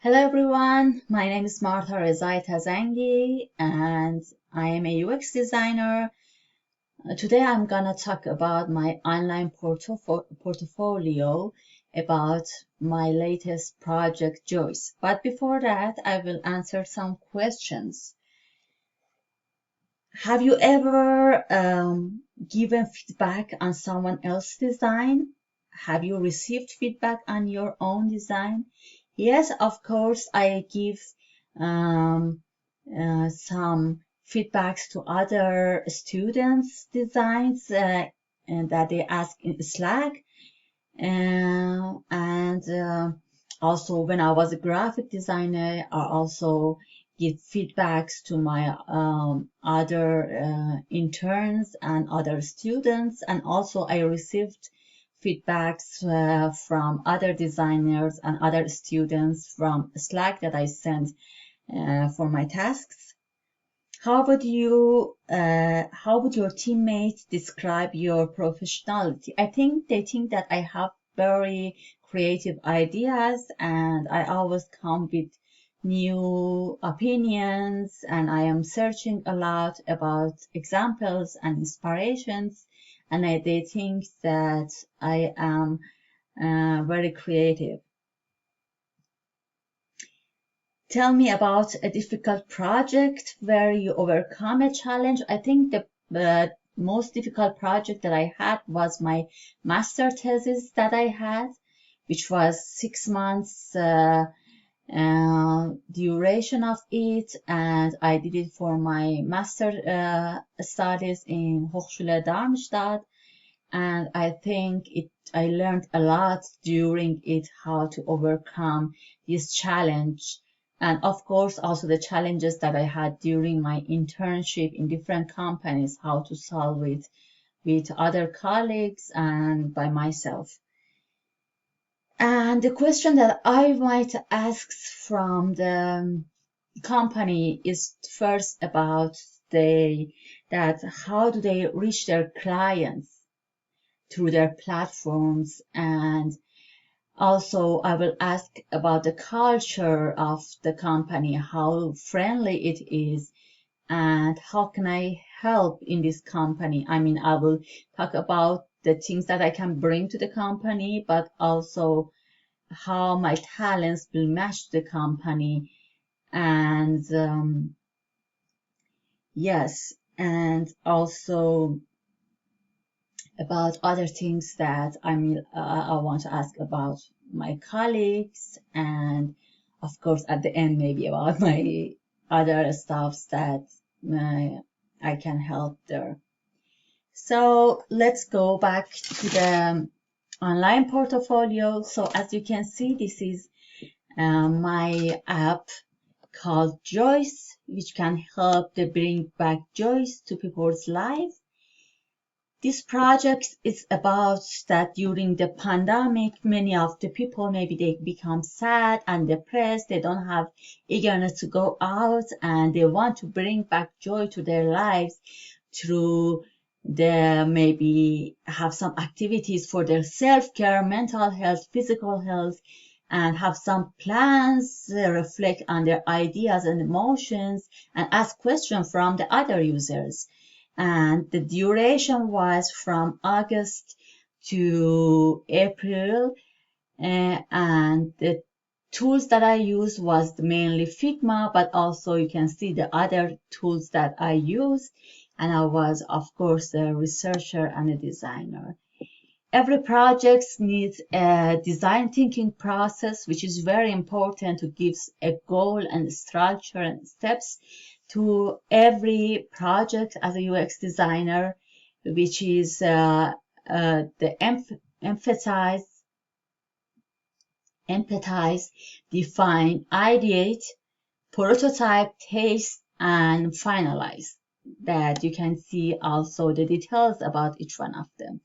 Hello everyone, my name is Marta Rezai Tazangi and I am a UX designer. Today I'm gonna talk about my online portfolio about my latest project Joyce. But before that, I will answer some questions. Have you ever given feedback on someone else's design? Have you received feedback on your own design? Yes, of course, I give um, some feedbacks to other students' designs and that they ask in Slack. And also, when I was a graphic designer, I also give feedbacks to my other interns and other students. And also, I received feedbacks from other designers and other students from Slack that I sent for my tasks. How would your teammates describe your professionality? I think they think that I have very creative ideas and I always come with new opinions and I am searching a lot about examples and inspirations and they think that I am very creative. Tell me about a difficult project where you overcome a challenge. I think the most difficult project that I had was my master thesis that I had, which was 6 months duration of it, and I did it for my master studies in Hochschule Darmstadt, and I think I learned a lot during it how to overcome this challenge. And of course, also the challenges that I had during my internship in different companies, how to solve it with other colleagues and by myself. And the question that I might ask from the company is first about how do they reach their clients through their platforms, and also I will ask about the culture of the company, how friendly it is, and how can I help in this company. I mean, I will talk about the things that I can bring to the company, but also how my talents will match the company. And yes, and also about other things that I want to ask about my colleagues, and of course at the end maybe about my other stuffs that I can help there. So let's go back to the online portfolio. So as you can see, this is my app called Joyce, which can help to bring back joys to people's life. This project is about that during the pandemic, many of the people, maybe they become sad and depressed. They don't have eagerness to go out and they want to bring back joy to their lives through maybe have some activities for their self-care, mental health, physical health, and have some plans, reflect on their ideas and emotions, and ask questions from the other users. And the duration was from August to April, and the tools that I used was mainly Figma, but also you can see the other tools that I used, and I was of course a researcher and a designer. Every project needs a design thinking process, which is very important to give a goal and structure and steps to every project as a UX designer, which is the empathize, define, ideate, prototype, taste, and finalize. That you can see also the details about each one of them.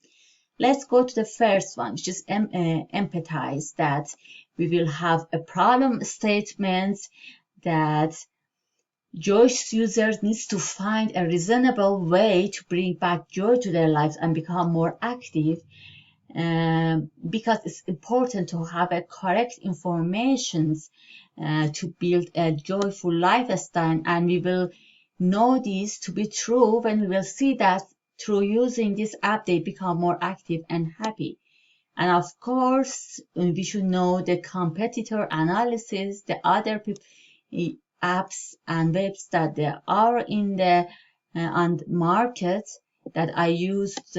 Let's go to the first one, which is empathize, that we will have a problem statement that Joyce users needs to find a reasonable way to bring back joy to their lives and become more active. because it's important to have a correct information to build a joyful lifestyle, and we will know this to be true when we will see that through using this app they become more active and happy. And of course, we should know the competitor analysis, the other apps and webs that there are in the on the market that I used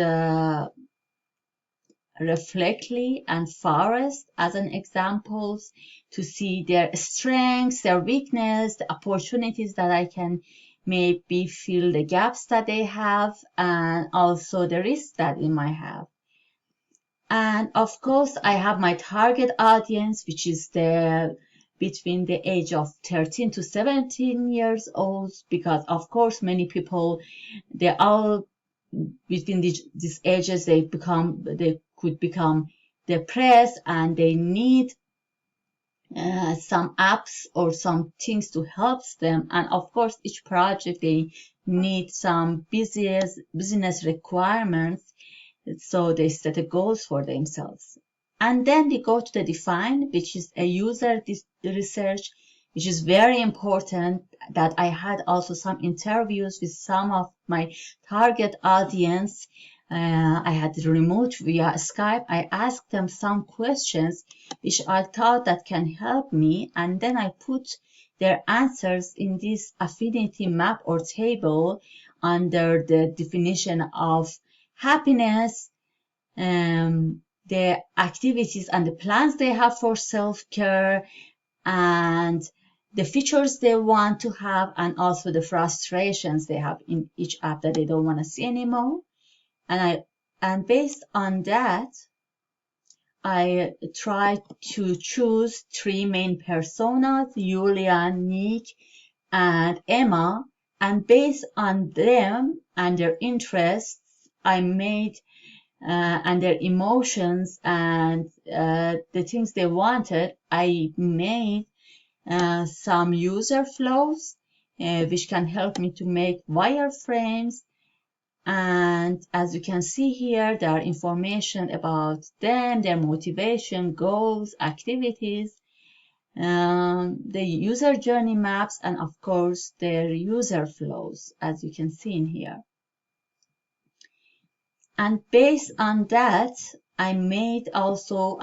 Reflectly and Forest as an examples to see their strengths, their weakness, the opportunities that I can maybe fill the gaps that they have, and also the risks that they might have. And of course, I have my target audience, which is between the age of 13 to 17 years old, because of course many people, they all between these ages, they could become depressed, and they need some apps or some things to help them. And of course, each project, they need some business requirements, so they set a goals for themselves. And then they go to the define, which is a user research, which is very important, that I had also some interviews with some of my target audience. I had remote via Skype. I asked them some questions which I thought that can help me, and then I put their answers in this affinity map or table under the definition of happiness, the activities and the plans they have for self-care, and the features they want to have, and also the frustrations they have in each app that they don't want to see anymore. And based on that, I tried to choose 3 main personas, Julia, Nick, and Emma, and based on them and their interests, I made and their emotions and the things they wanted, I made some user flows which can help me to make wireframes. And as you can see here, there are information about them, their motivation, goals, activities, the user journey maps, and of course their user flows, as you can see in here. And based on that, I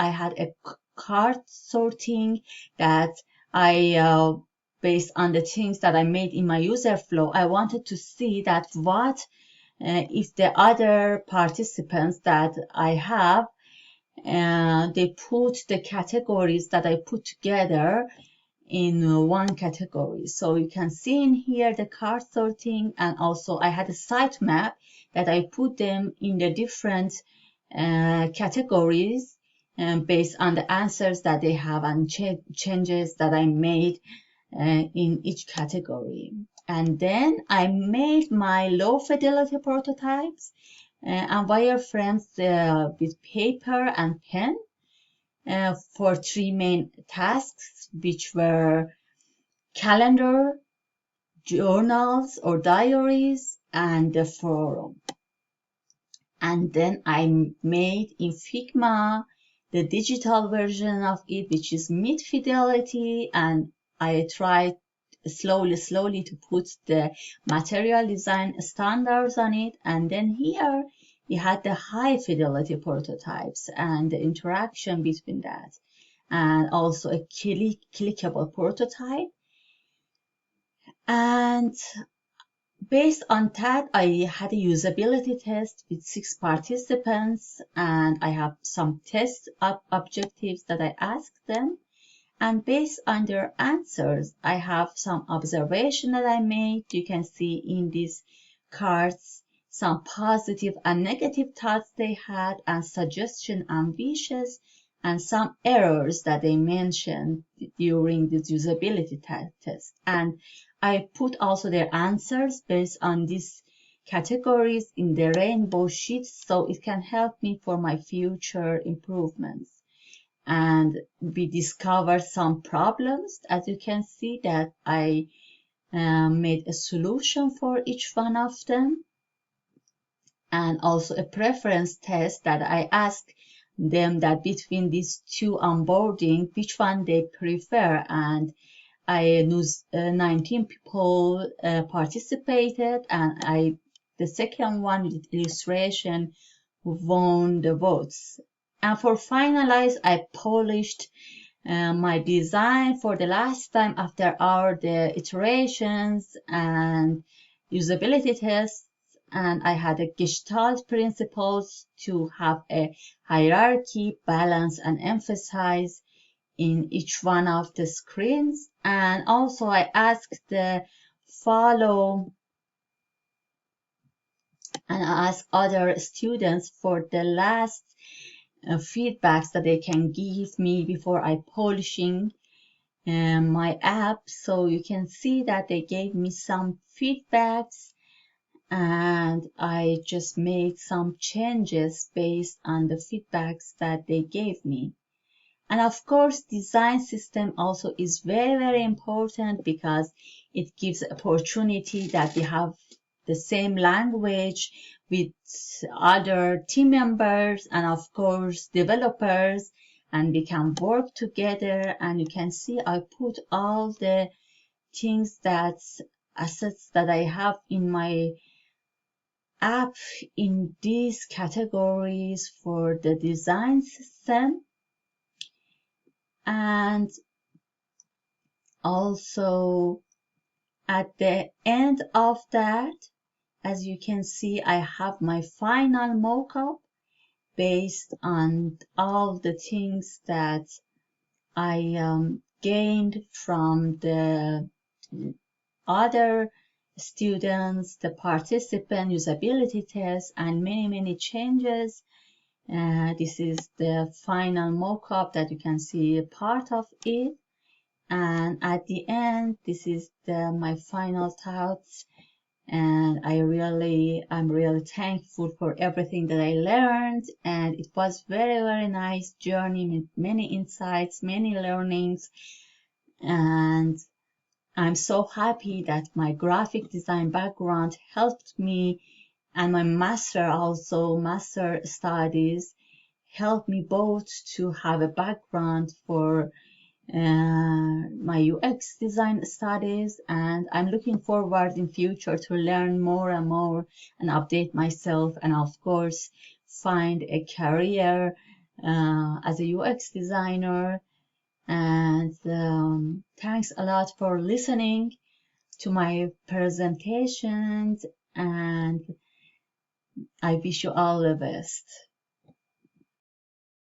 had a card sorting that based on the things that I made in my user flow, I wanted to see that what if the other participants that I have, they put the categories that I put together in one category. So you can see in here the card sorting, and also I had a sitemap that I put them in the different categories based on the answers that they have and changes that I made in each category. And then I made my low fidelity prototypes and wireframes with paper and pen for 3 main tasks, which were calendar, journals or diaries, and the forum. And then I made in Figma the digital version of it, which is mid fidelity, and I tried slowly to put the material design standards on it. And then here we had the high fidelity prototypes and the interaction between that, and also a clickable prototype. And based on that, I had a usability test with 6 participants, and I have some test objectives that I asked them. And based on their answers, I have some observation that I made. You can see in these cards some positive and negative thoughts they had, and suggestion and wishes, and some errors that they mentioned during this usability test. And I put also their answers based on these categories in the rainbow sheets, so it can help me for my future improvements. And we discovered some problems. As you can see that I made a solution for each one of them, and also a preference test that I asked them that between these two onboarding, which one they prefer. And I knew 19 people participated, and the second one with illustration won the votes. And for finalize, I polished my design for the last time after all the iterations and usability tests. And I had a Gestalt principles to have a hierarchy, balance, and emphasize in each one of the screens. And also I asked the follow and ask other students for the last feedbacks that they can give me before I polishing my app. So you can see that they gave me some feedbacks, and I just made some changes based on the feedbacks that they gave me. And of course, design system also is very, very important because it gives opportunity that we have the same language with other team members and of course developers, and we can work together. And you can see I put all the things assets that I have in my app in these categories for the design system. And also at the end of that, as you can see, I have my final mockup based on all the things that I gained from the other students, the participant usability test, and many, many changes. This is the final mockup that you can see a part of it. And at the end, this is my final thoughts. And I'm really thankful for everything that I learned. And it was very, very nice journey with many insights, many learnings. And I'm so happy that my graphic design background helped me, and my master studies helped me both to have a background for my UX design studies. And I'm looking forward in future to learn more and more and update myself, and of course find a career as a UX designer. And thanks a lot for listening to my presentations, and I wish you all the best.